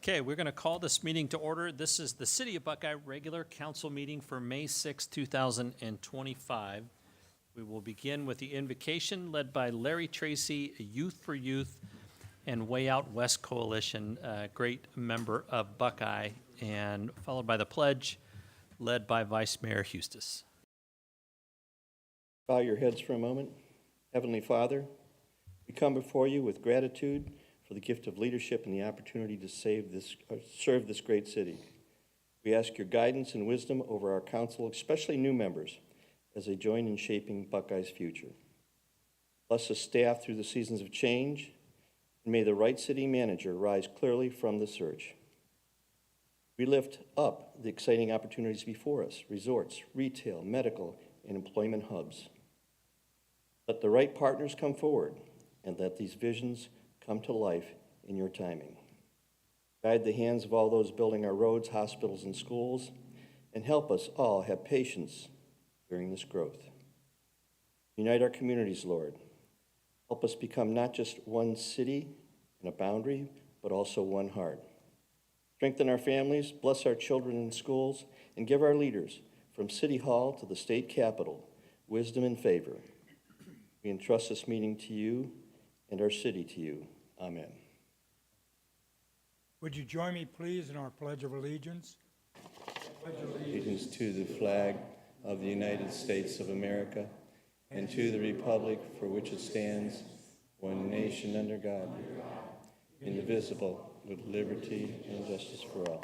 Okay, we're going to call this meeting to order. This is the City of Buckeye regular council meeting for May 6, 2025. We will begin with the invocation led by Larry Tracy, Youth for Youth, and Way Out West Coalition, a great member of Buckeye, and followed by the pledge led by Vice Mayor Hustis. Bow your heads for a moment. Heavenly Father, we come before you with gratitude for the gift of leadership and the opportunity to serve this great city. We ask your guidance and wisdom over our council, especially new members, as they join in shaping Buckeye's future. Bless the staff through the seasons of change, and may the right city manager rise clearly from the search. We lift up the exciting opportunities before us: resorts, retail, medical, and employment hubs. Let the right partners come forward, and let these visions come to life in your timing. Guide the hands of all those building our roads, hospitals, and schools, and help us all have patience during this growth. Unite our communities, Lord. Help us become not just one city and a boundary, but also one heart. Strengthen our families, bless our children in schools, and give our leaders, from City Hall to the state capitol, wisdom and favor. We entrust this meeting to you and our city to you. Amen. Would you join me, please, in our Pledge of Allegiance? Allegiance to the flag of the United States of America and to the republic for which it stands, one nation under God, indivisible, with liberty and justice for all.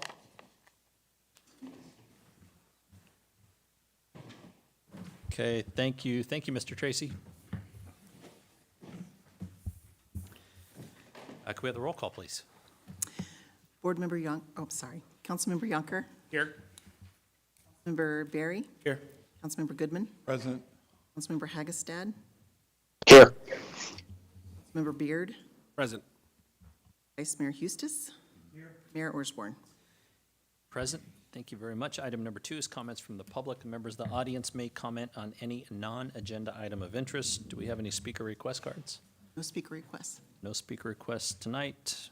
Okay, thank you. Thank you, Mr. Tracy. Can we have the roll call, please? Councilmember Yonker. Here. Councilmember Berry. Here. Councilmember Goodman. Present. Councilmember Hagestad. Here. Councilmember Beard. Present. Vice Mayor Hustis. Here. Mayor Orsborn. Present. Thank you very much. Item number 2 is comments from the public. Members of the audience may comment on any non-agenda item of interest. Do we have any speaker request cards? No speaker requests. No speaker requests tonight.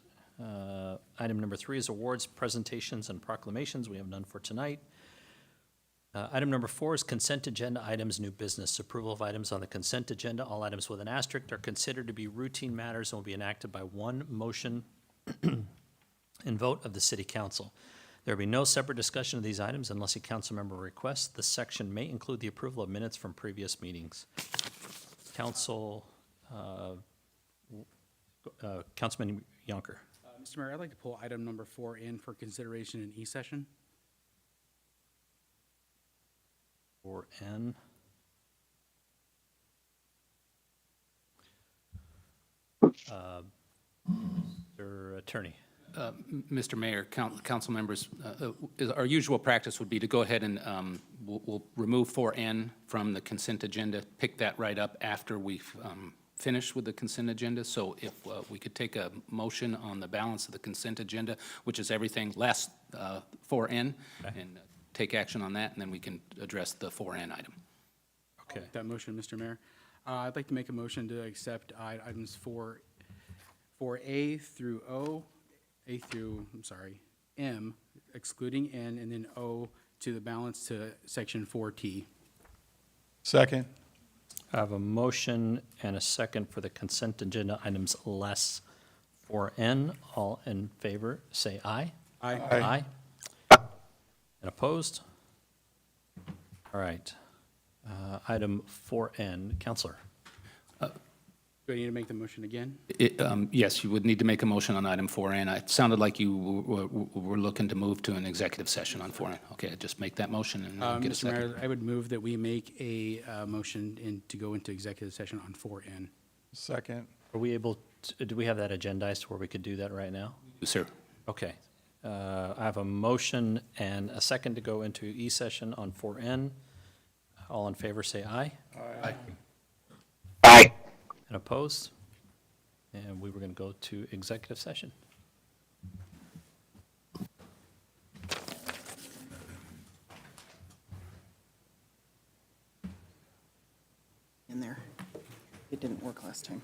Item number 3 is awards, presentations, and proclamations. We have none for tonight. Item number 4 is consent agenda items, new business. Approval of items on the consent agenda. All items with an asterisk are considered to be routine matters and will be enacted by one motion and vote of the City Council. There will be no separate discussion of these items unless a council member requests. This section may include the approval of minutes from previous meetings. Councilman Yonker. Mr. Mayor, I'd like to pull item number 4 in for consideration in E-session. 4N. Mr. Attorney. Mr. Mayor, council members, our usual practice would be to go ahead and we'll remove 4N from the consent agenda, pick that right up after we've finished with the consent agenda. So if we could take a motion on the balance of the consent agenda, which is everything less 4N, Okay. and take action on that, and then we can address the 4N item. Okay. That motion, Mr. Mayor. I'd like to make a motion to accept items 4A through O, M, excluding N, and then O to the balance to section 4T. Second. I have a motion and a second for the consent agenda items less 4N. All in favor, say aye. Aye. Aye. And opposed? All right. Item 4N, Counselor. Do I need to make the motion again? Yes, you would need to make a motion on item 4N. It sounded like you were looking to move to an executive session on 4N. Okay, just make that motion and get a Mr. second. Mayor, I would move that we make a motion to go into executive session on 4N. Second. Are we able to, do we have that agendized where we could do that right now? Sir. Okay. I have a motion and a second to go into E-session on 4N. All in favor, say aye. Aye. Aye. And opposed? And we were going to go to executive session. In there. It didn't work last time.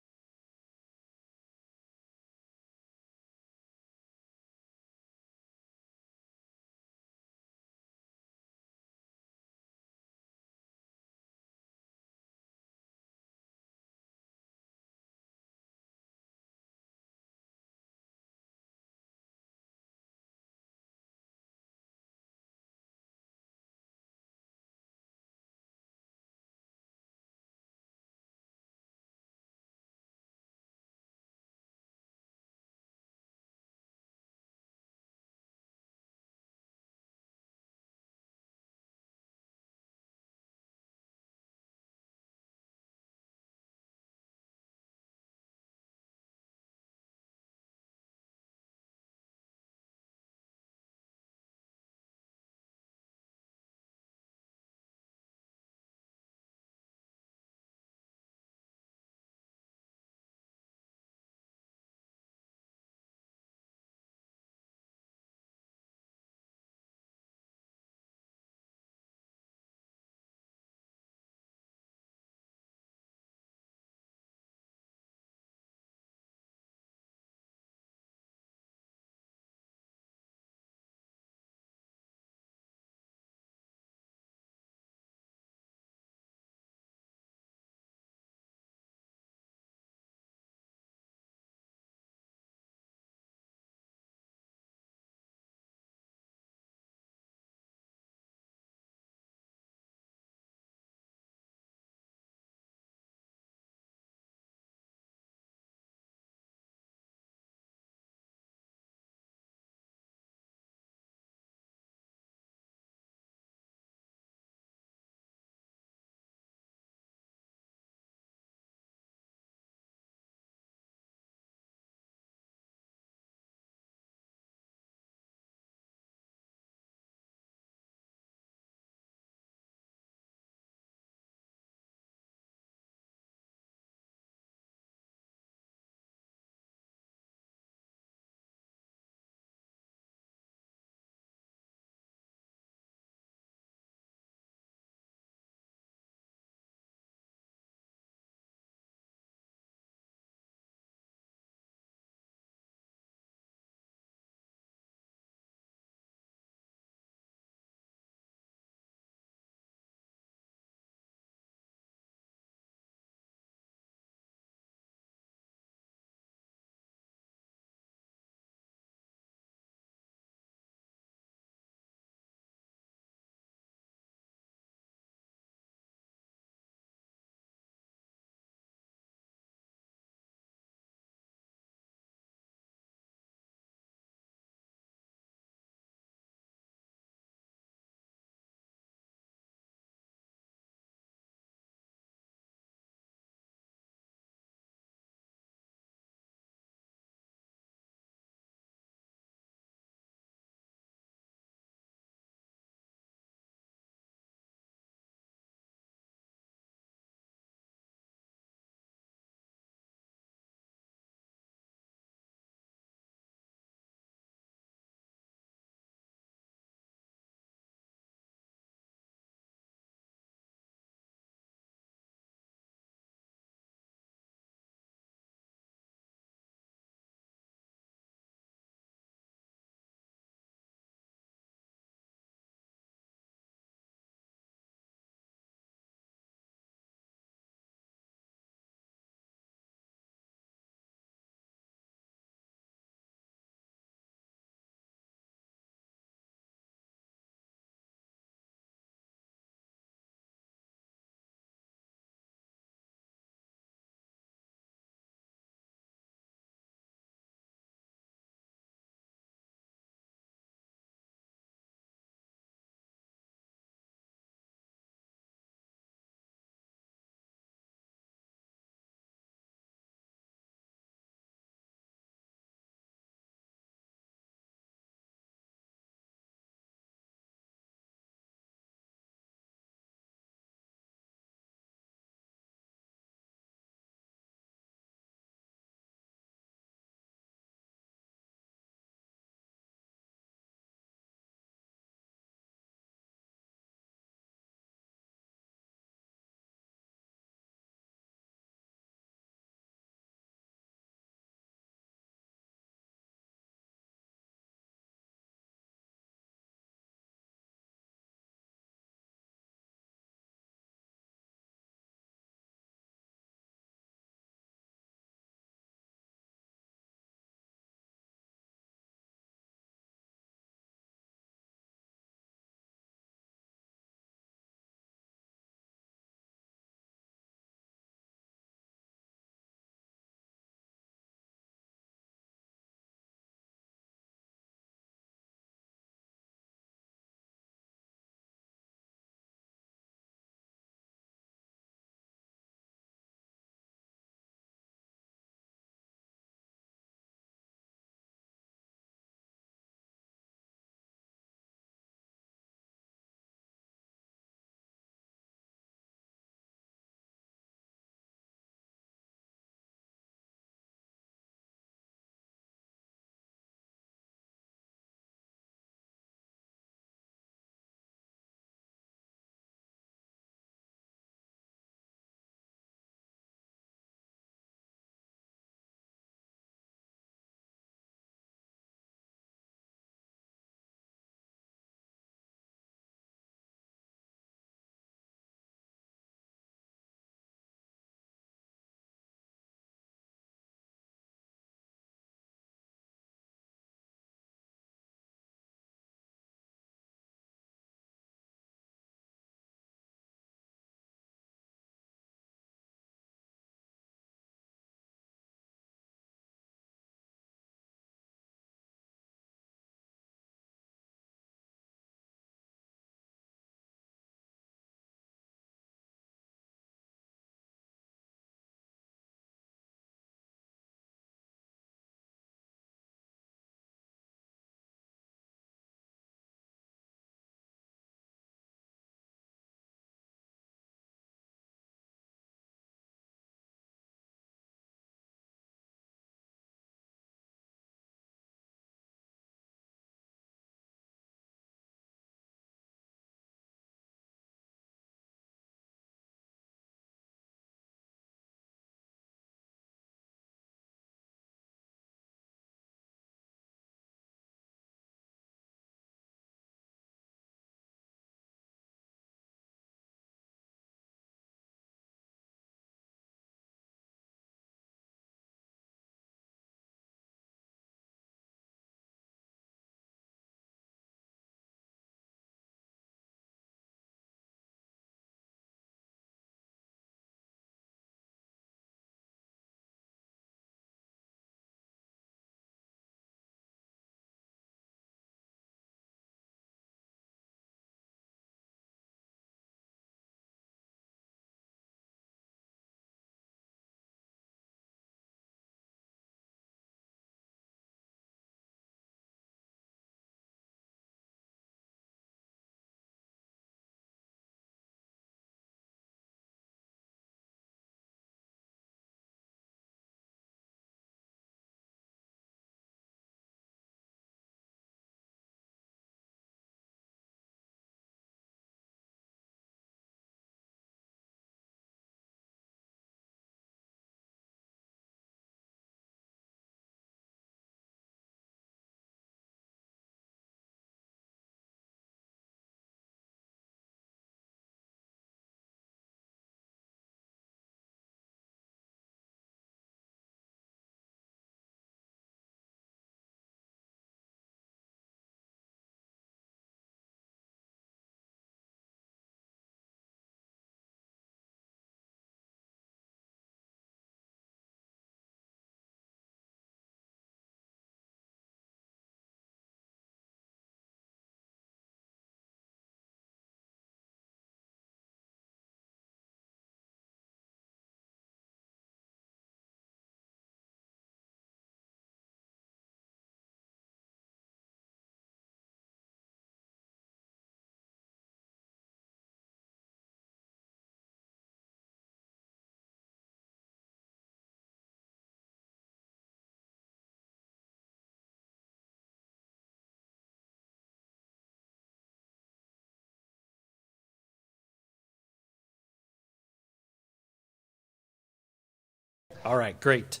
All right, great.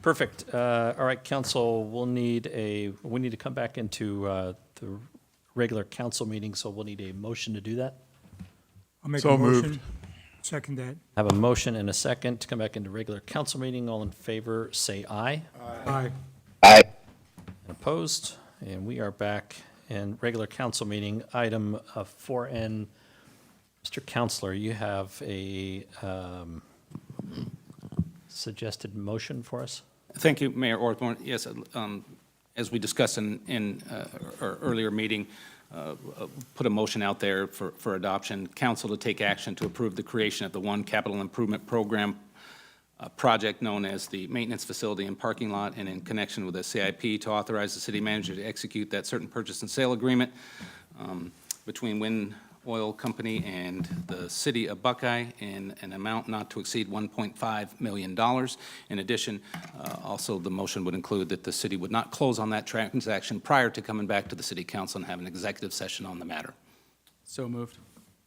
Perfect. All right, council, we need to come back into the regular council meeting, so we'll need a motion to do that. I'll make a motion. Second that. I have a motion and a second to come back into regular council meeting. All in favor, say aye. Aye. Aye. And opposed? And we are back in regular council meeting. Item 4N. Mr. Counselor, you have a suggested motion for us? Thank you, Mayor Orthorn. Yes, as we discussed in our earlier meeting, put a motion out there for adoption. Council to take action to approve the creation of the one capital improvement program project known as the Maintenance Facility and Parking Lot, and in connection with the CIP, to authorize the city manager to execute that certain purchase and sale agreement between Wind Oil Company and the city of Buckeye in an amount not to exceed $1.5 million. In addition, also the motion would include that the city would not close on that transaction prior to coming back to the city council and have an executive session on the matter. So moved.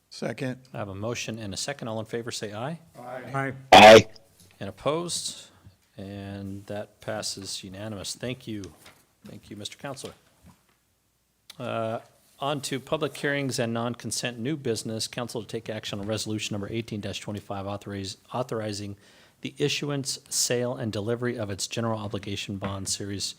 Second. I have a motion and a second. All in favor, say aye. Aye. Aye. And opposed? And that passes unanimous. Thank you. Thank you, Mr. Counselor. On to public hearings and non-consent new business. Council to take action on resolution number 18-25, authorizing the issuance, sale, and delivery of its general obligation bond series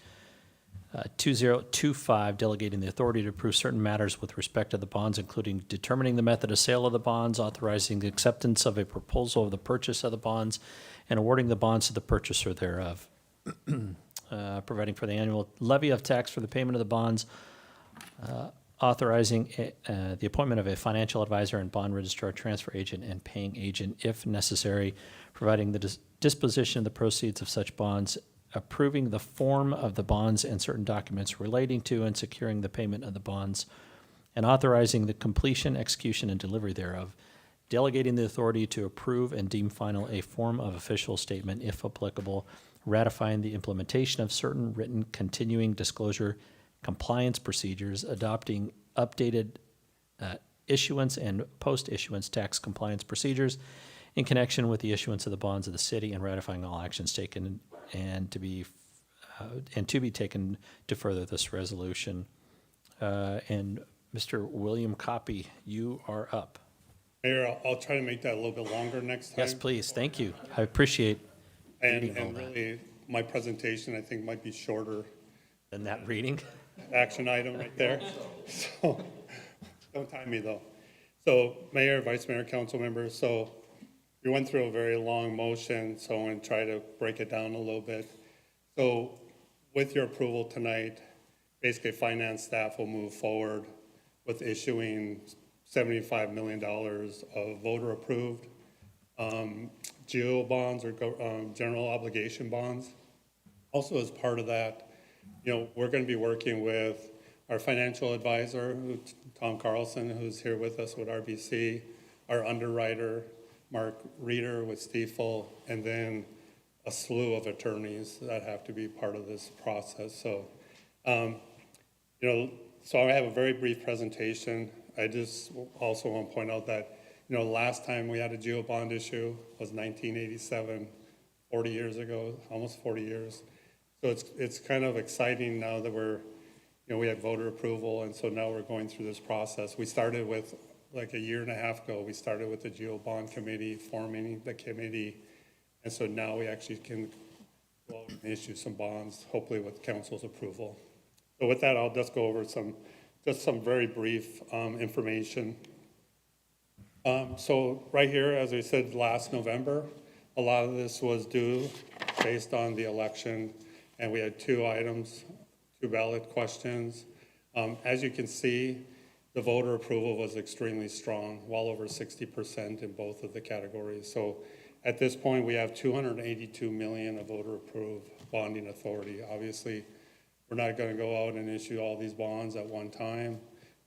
2025, delegating the authority to approve certain matters with respect to the bonds, including determining the method of sale of the bonds, authorizing the acceptance of a proposal of the purchase of the bonds, and awarding the bonds to the purchaser thereof. Providing for the annual levy of tax for the payment of the bonds, authorizing the appointment of a financial advisor and bond registrar, transfer agent, and paying agent if necessary, providing the disposition of the proceeds of such bonds, approving the form of the bonds and certain documents relating to and securing the payment of the bonds, and authorizing the completion, execution, and delivery thereof, delegating the authority to approve and deem final a form of official statement if applicable, ratifying the implementation of certain written continuing disclosure compliance procedures, adopting updated issuance and post-issuance tax compliance procedures in connection with the issuance of the bonds of the city, and ratifying all actions taken and to be taken to further this resolution. And Mr. William Copy, you are up. Mayor, I'll try to make that a little bit longer next time. Yes, please. Thank you. I appreciate reading all And that. really, my presentation, I think, might be shorter. Than that reading. Action item right there. So, don't time me, though. So, Mayor, Vice Mayor, council members, so we went through a very long motion, so I'm going to try to break it down a little bit. So, with your approval tonight, basically, finance staff will move forward with issuing $75 million of voter-approved GO bonds or general obligation bonds. Also, as part of that, we're going to be working with our financial advisor, Tom Carlson, who's here with us with RBC, our underwriter, Mark Reeder with Stifel, and then a slew of attorneys that have to be part of this process. So, so I have a very brief presentation. I just also want to point out that, last time we had a GO bond issue was 1987, 40 years ago, almost 40 years. So it's kind of exciting now that we had voter approval, and so now we're going through this process. We started with, like a year and a half ago, we started with the GO Bond Committee, forming the committee, and so now we actually can go out and issue some bonds, hopefully with council's approval. So with that, I'll just go over some very brief information. So right here, as I said last November, a lot of this was due based on the election, and we had two items, two ballot questions. As you can see, the voter approval was extremely strong, well over 60% in both of the categories. So at this point, we have 282 million of voter approved bonding authority. Obviously, we're not going to go out and issue all these bonds at one time.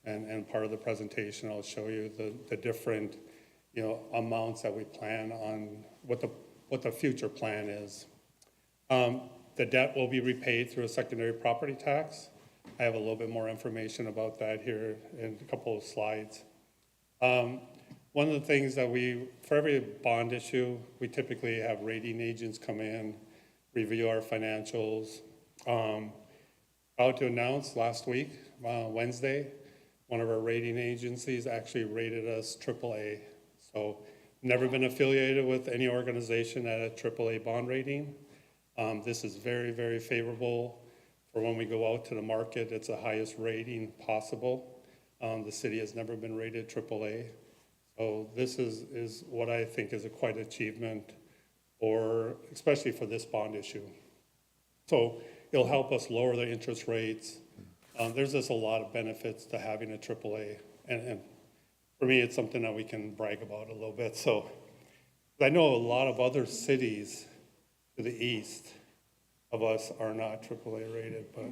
And part of the presentation, I'll show you the different, amounts that we plan on, what the future plan is. The debt will be repaid through a secondary property tax. I have a little bit more information about that here in a couple of slides. one of the things that for every bond issue, we typically have rating agents come in, review our financials. Proud to announce last week, Wednesday, one of our rating agencies actually rated us AAA. So never been affiliated with any organization at a AAA bond rating. This is very, very favorable for when we go out to the market. It's the highest rating possible. The city has never been rated AAA. So this is what I think is a quite achievement, especially for this bond issue. So it'll help us lower the interest rates. There's just a lot of benefits to having a AAA. And for me, it's something that we can brag about a little bit. So I know a lot of other cities to the east of us are not AAA rated, but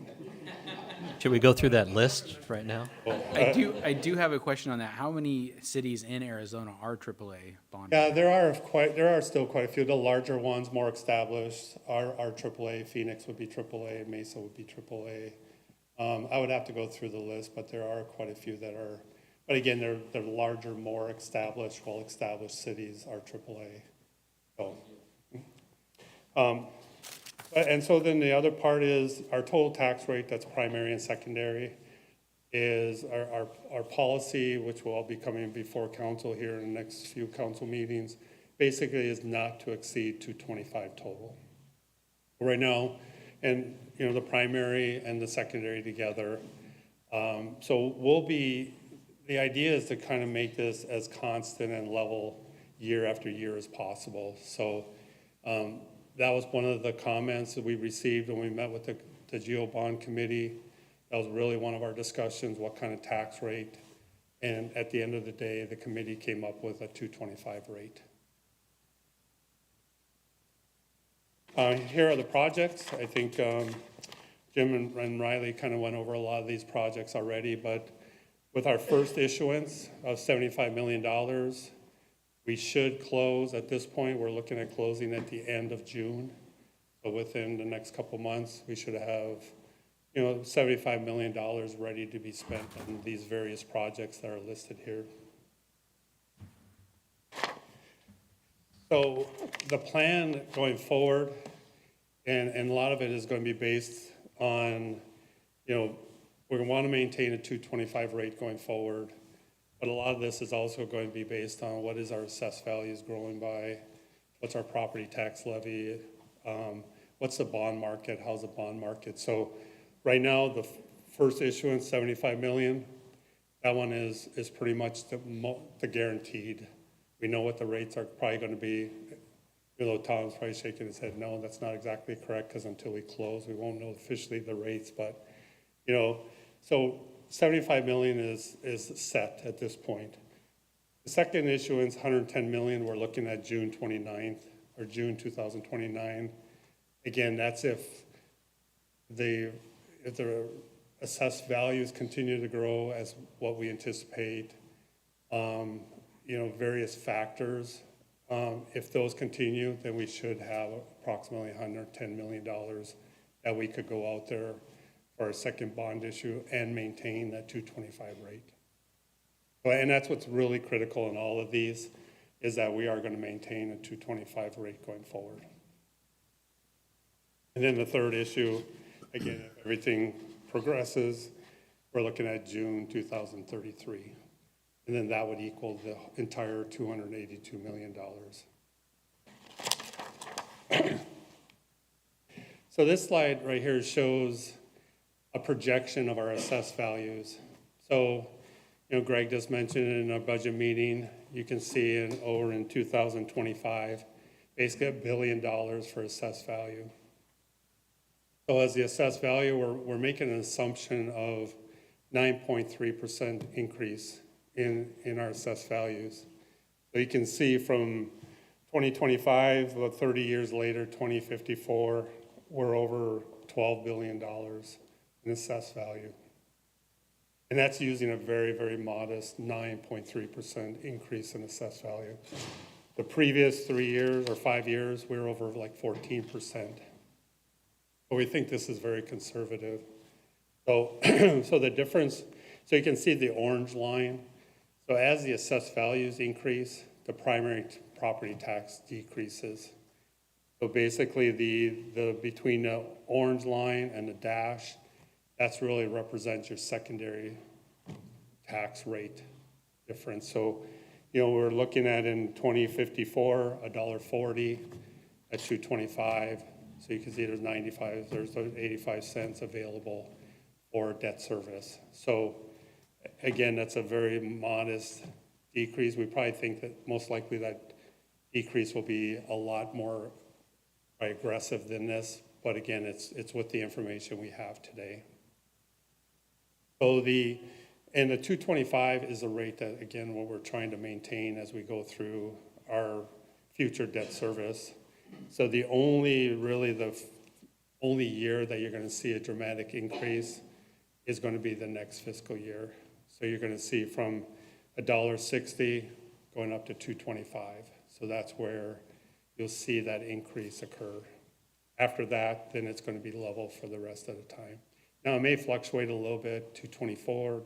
Should we go through that list right now? I do have a question on that. How many cities in Arizona are AAA bond? yeah, there are still quite a few. The larger ones, more established, are AAA. Phoenix would be AAA, Mesa would be AAA. I would have to go through the list, but there are quite a few that are. But again, they're larger, more established, well-established cities are AAA. So, and so then the other part is our total tax rate, that's primary and secondary, is our policy, which will all be coming before council here in the next few council meetings, basically is not to exceed 225 total. Right now, and the primary and the secondary together. So the idea is to kind of make this as constant and level year after year as possible. So that was one of the comments that we received when we met with the Geo Bond Committee. That was really one of our discussions, what kind of tax rate. And at the end of the day, the committee came up with a 225 rate. Here are the projects. I think Jim and Riley kind of went over a lot of these projects already, but with our first issuance of $75 million, we should close at this point. We're looking at closing at the end of June. So within the next couple months, we should have, $75 million ready to be spent on these various projects that are listed here. So the plan going forward, and a lot of it is going to be based on, we're going to want to maintain a 225 rate going forward. But a lot of this is also going to be based on what is our assessed values growing by, what's our property tax levy, what's the bond market, how's the bond market. So right now, the first issuance, 75 million, that one is pretty much the guaranteed. We know what the rates are probably going to be. Even though Tom's probably shaking his head, no, that's not exactly correct, because until we close, we won't know officially the rates. But, so 75 million is set at this point. The second issuance, 110 million, we're looking at June 29th, or June 2029. Again, that's if the assessed values continue to grow as what we anticipate. Various factors. If those continue, then we should have approximately $110 million that we could go out there for a second bond issue and maintain that 225 rate. And that's what's really critical in all of these, is that we are going to maintain a 225 rate going forward. And then the third issue, again, if everything progresses, we're looking at June 2033. And then that would equal the entire $282 million. So this slide right here shows a projection of our assessed values. So, Greg just mentioned in our budget meeting, you can see over in 2025, basically $1 billion for assessed value. So as the assessed value, we're making an assumption of 9.3% increase in our assessed values. So you can see from 2025, about 30 years later, 2054, we're over $12 billion in assessed value. And that's using a very, very modest 9.3% increase in assessed value. The previous 3 years or 5 years, we were over like 14%. But we think this is very conservative. So, so the difference, so you can see the orange line. So as the assessed values increase, the primary property tax decreases. So basically, the between the orange line and the dash, that's really represents your secondary tax rate difference. So, we're looking at in 2054, $1.40 at 225. So you can see there's 85 cents available for debt service. So again, that's a very modest decrease. We probably think that most likely that decrease will be a lot more aggressive than this, but again, it's with the information we have today. So the 225 is a rate that, again, what we're trying to maintain as we go through our future debt service. So the only year that you're going to see a dramatic increase is going to be the next fiscal year. So you're going to see from $1.60 going up to $2.25. So that's where you'll see that increase occur. After that, then it's going to be level for the rest of the time. Now, it may fluctuate a little bit, 224,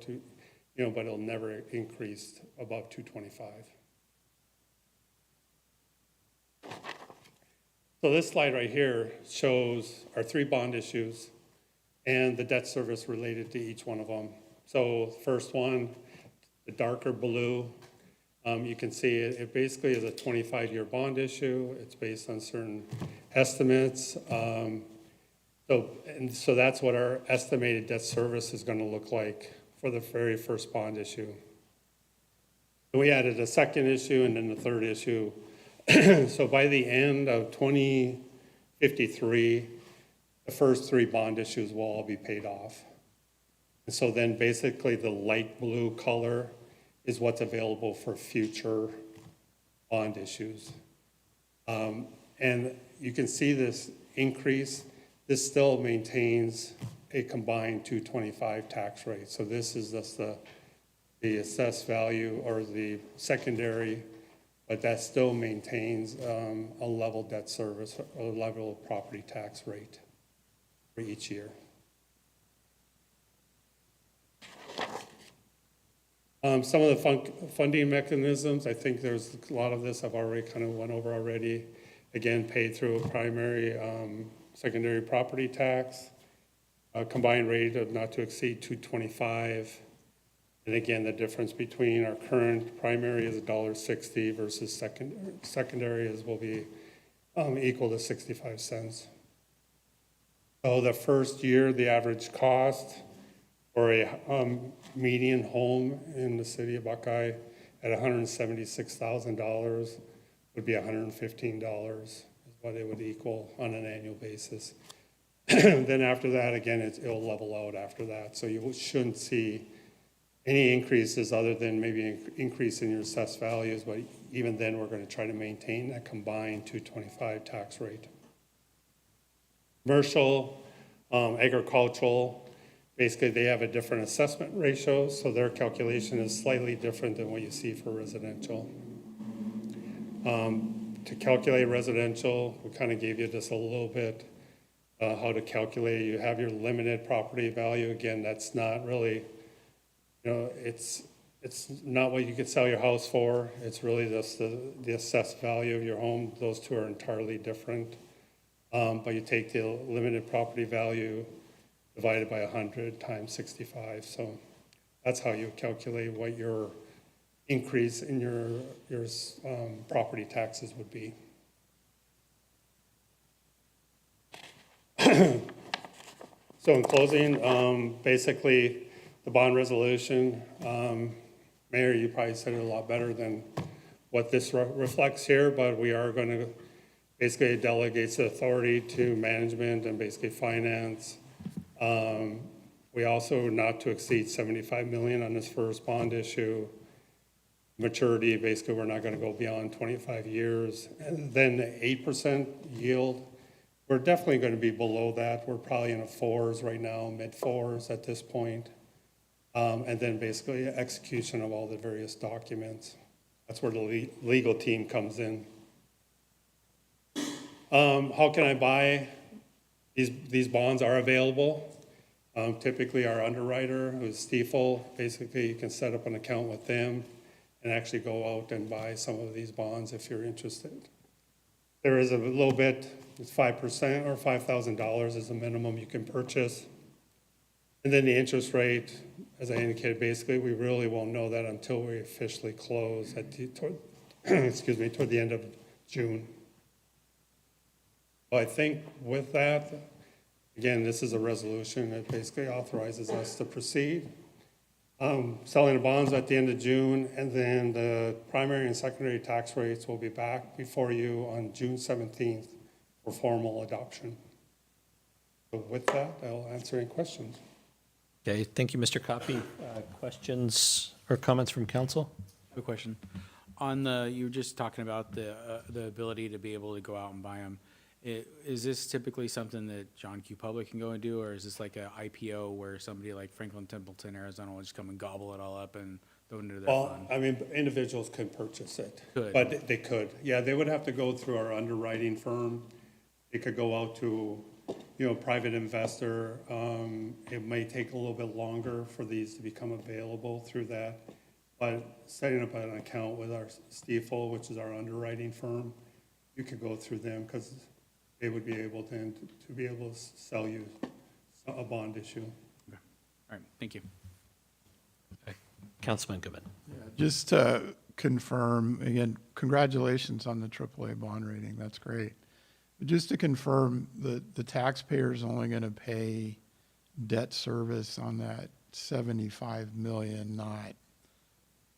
but it'll never increase above 225. So this slide right here shows our 3 bond issues and the debt service related to each one of them. So first one, the darker blue, you can see it basically is a 25-year bond issue. It's based on certain estimates. So that's what our estimated debt service is going to look like for the very first bond issue. We added a second issue and then the third issue. So by the end of 2053, the first 3 bond issues will all be paid off. And so then basically the light blue color is what's available for future bond issues. And you can see this increase. This still maintains a combined 225 tax rate. So this is just the assessed value or the secondary, but that still maintains a level debt service or level property tax rate for each year. Some of the funding mechanisms, I think there's a lot of this I've already kind of went over already. Again, paid through a primary, secondary property tax, a combined rate of not to exceed 225. And again, the difference between our current primary is $1.60 versus secondary will be equal to 65 cents. So the first year, the average cost for a median home in the city of Buckeye at $176,000 would be $115 is what it would equal on an annual basis. Then after that, again, it'll level out after that. So you shouldn't see any increases other than maybe an increase in your assessed values, but even then we're going to try to maintain a combined 225 tax rate. Commercial, agricultural, basically they have a different assessment ratio, so their calculation is slightly different than what you see for residential. To calculate residential, we kind of gave you just a little bit how to calculate. You have your limited property value. Again, that's not really, it's not what you could sell your house for. It's really just the assessed value of your home. Those two are entirely different. But you take the limited property value divided by 100 times 65. So that's how you calculate what your increase in your property taxes would be. So in closing, basically the bond resolution, Mayor, you probably said it a lot better than what this reflects here, but we are going to basically it delegates the authority to management and basically finance. We also not to exceed 75 million on this first bond issue. Maturity, basically we're not going to go beyond 25 years. And then the 8% yield, we're definitely going to be below that. We're probably in the 4s right now, mid 4s at this point. And then basically execution of all the various documents. That's where the legal team comes in. How can I buy? These bonds are available. Typically our underwriter, who's Stiefel, basically you can set up an account with them. and actually go out and buy some of these bonds if you're interested. There is a little bit, it's 5% or $5,000 is the minimum you can purchase. And then the interest rate, as I indicated, basically, we really won't know that until we officially close toward the end of June. Well, I think with that, again, this is a resolution that basically authorizes us to proceed. Selling the bonds at the end of June, and then the primary and secondary tax rates will be back before you on June 17th for formal adoption. So with that, I'll answer any questions. Okay, thank you, Mr. Copy. Questions or comments from council? Quick question. On you were just talking about the ability to be able to go out and buy them. Is this typically something that John Q. Public can go and do, or is this like an IPO where somebody like Franklin Templeton, Arizona will just come and gobble it all up and throw it into their Well, fund? I mean, individuals can purchase it. Could. But they could. Yeah, they would have to go through our underwriting firm. They could go out to, a private investor. It may take a little bit longer for these to become available through that. But setting up an account with our Stifel, which is our underwriting firm, you could go through them because they would be able to be able to sell you a bond issue. All right, thank you. Councilman Goodman. Just to confirm, again, congratulations on the AAA bond rating. That's great. But just to confirm, the taxpayer's only going to pay debt service on that 75 million, not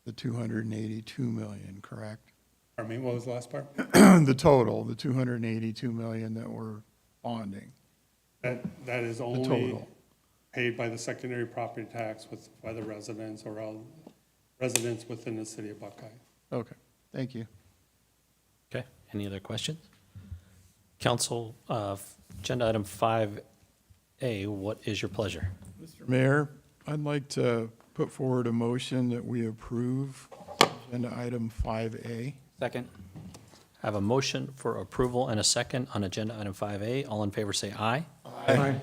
the 282 million, correct? I mean, what was the last part? The total, the 282 million that we're bonding. That is The only total. paid by the secondary property tax by the residents or all residents within the city of Buckeye. Okay, thank you. Okay, any other questions? Council, agenda item 5A, what is your pleasure? Mr. Mayor, I'd like to put forward a motion that we approve agenda item 5A. Second. I have a motion for approval and a second on agenda item 5A. All in favor say aye. Aye.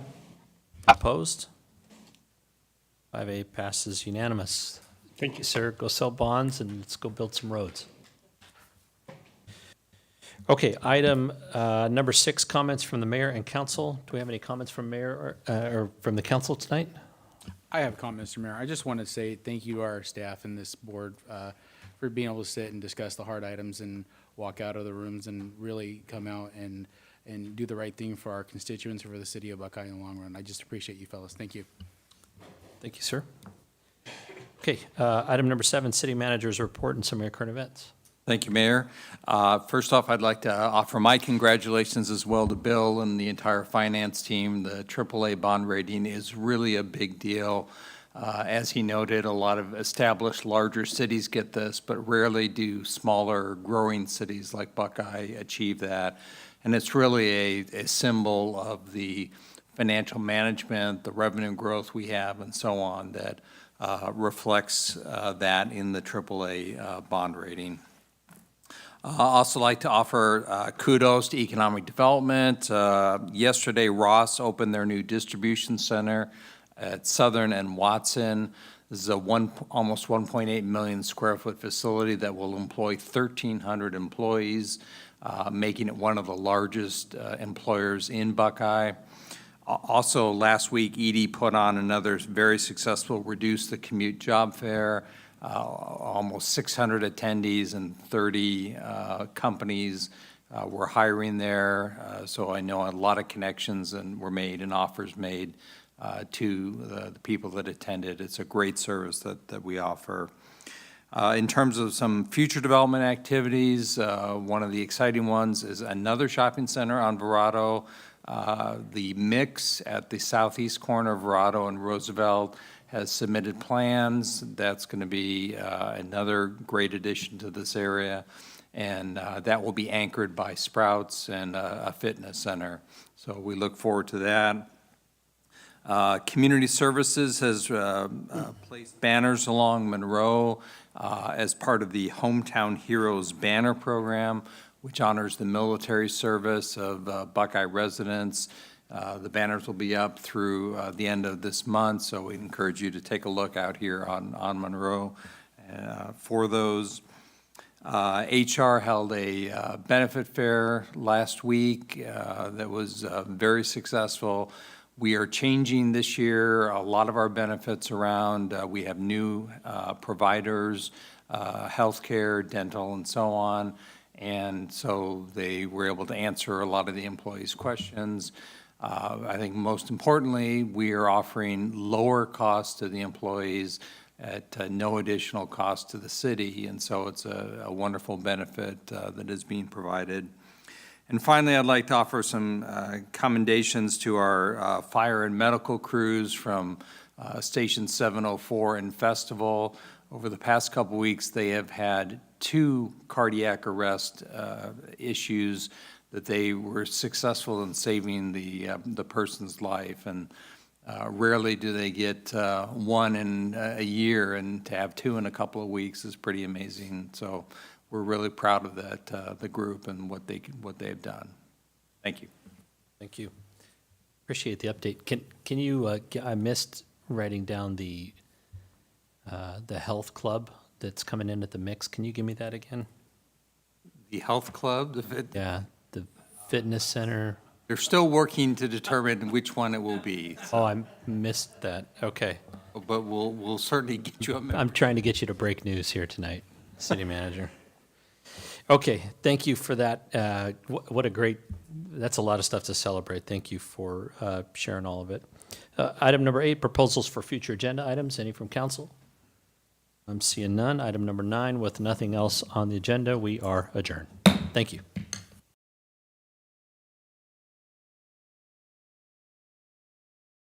Opposed? 5A passes unanimous. Thank you. Sir, go sell bonds and let's go build some roads. Okay, item number 6, comments from the mayor and council. Do we have any comments from mayor or from the council tonight? I have a comment, Mr. Mayor. I just want to say thank you to our staff and this board for being able to sit and discuss the hard items and walk out of the rooms and really come out and do the right thing for our constituents and for the city of Buckeye in the long run. I just appreciate you fellas. Thank you. Thank you, sir. Okay, item number 7, city manager's report and some current events. Thank you, Mayor. First off, I'd like to offer my congratulations as well to Bill and the entire finance team. The AAA bond rating is really a big deal. As he noted, a lot of established larger cities get this, but rarely do smaller growing cities like Buckeye achieve that. And it's really a symbol of the financial management, the revenue growth we have, and so on that reflects that in the AAA bond rating. I'd also like to offer kudos to economic development. Yesterday, Ross opened their new distribution center at Southern and Watson. This is a almost 1.8 million square foot facility that will employ 1,300 employees, making it one of the largest employers in Buckeye. Also, last week, Edie put on another very successful Reduce the Commute job fair. Almost 600 attendees and 30 companies were hiring there. So I know a lot of connections were made and offers made to the people that attended. It's a great service that we offer. In terms of some future development activities, one of the exciting ones is another shopping center on Verrado. The Mix at the southeast corner of Verrado and Roosevelt has submitted plans. That's going to be another great addition to this area, and that will be anchored by Sprouts and a fitness center. So we look forward to that. Community Services has placed banners along Monroe as part of the Hometown Heroes Banner Program, which honors the military service of Buckeye residents. The banners will be up through the end of this month, so we encourage you to take a look out here on Monroe for those. HR held a benefit fair last week that was very successful. We are changing this year a lot of our benefits around. We have new providers, healthcare, dental, and so on. And so they were able to answer a lot of the employees' questions. I think most importantly, we are offering lower costs to the employees at no additional cost to the city, and so it's a wonderful benefit that is being provided. And finally, I'd like to offer some commendations to our fire and medical crews from Station 704 and Festival. Over the past couple weeks, they have had 2 cardiac arrest issues that they were successful in saving the person's life, and rarely do they get one in a year, and to have 2 in a couple of weeks is pretty amazing. So we're really proud of that, the group and what they have done. Thank you. Thank you. Appreciate the update. Can you, I missed writing down the health club that's coming in at the mix. Can you give me that again? The health club, Yeah, the fitness center. they're still working to determine which one it will be, Oh, I missed that. Okay. but we'll certainly get you a member. I'm trying to get you to break news here tonight, city manager. Okay, thank you for that. What a great, that's a lot of stuff to celebrate. Thank you for sharing all of it. Item number 8, proposals for future agenda items. Any from council? I'm seeing none. Item number 9, with nothing else on the agenda, we are adjourned. Thank you.